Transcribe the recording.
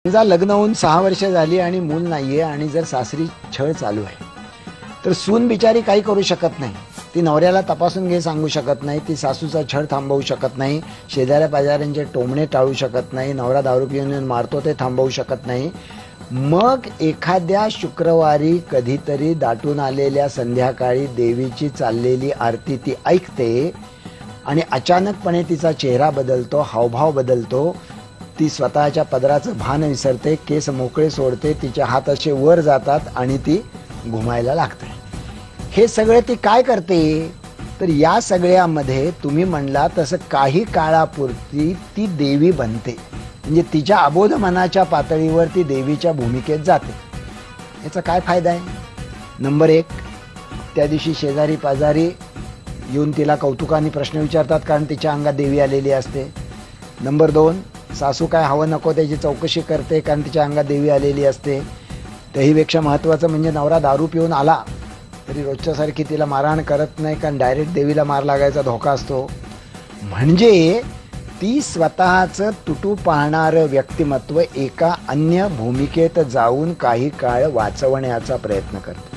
समजा लग्न होऊन 6 वर्ष झाली आणि मूल नाहीये आणि जर सासरी छळ चालू आहे तर सून बिचारी काही करू शकत नाही. ती नवऱ्याला तपासून घे सांगू शकत नाही, ती सासूचा छळ थांबवू शकत नाही, शेजाऱ्या पाजाऱ्यांचे टोमणे टाळू शकत नाही, नवरा दारू पिऊन मारतो ते थांबवू शकत नाही. मग एखाद्या शुक्रवारी कधीतरी दाटून आलेल्या संध्याकाळी देवीची चाललेली आरती ती ऐकते आणि अचानकपणे तिचा चेहरा बदलतो, हावभाव बदलतो, ती स्वतःच्या पदराचं भान विसरते, केस मोकळे सोडते, तिचे हात असे वर जातात आणि ती घुमायला लागते. हे सगळे ती काय करते तर या सगळ्यामध्ये तुम्ही म्हणला तसं काही काळापुरती ती देवी बनते. म्हणजे तिच्या अबोध मनाच्या पातळीवर ती देवीच्या भूमिकेत जाते. याचा काय फायदा आहे? नंबर 1, त्या दिवशी शेजारी पाजारी येऊन तिला कौतुकाने प्रश्न विचारतात कारण तिच्या अंगात देवी आलेली असते. नंबर 2, सासू काय हवं नको त्याची चौकशी करते कारण तिच्या अंगात देवी आलेली असते. त्याहीपेक्षा महत्त्वाचं म्हणजे नवरा दारू पिऊन आला तरी रोजच्यासारखी तिला मारहाण करत नाही कारण डायरेक्ट देवीला मार लागायचा धोका असतो. म्हणजे ती स्वतःचं तुटू पाहणारं व्यक्तिमत्व एका अन्य भूमिकेत जाऊन काही काळ वाचवण्याचा प्रयत्न करते.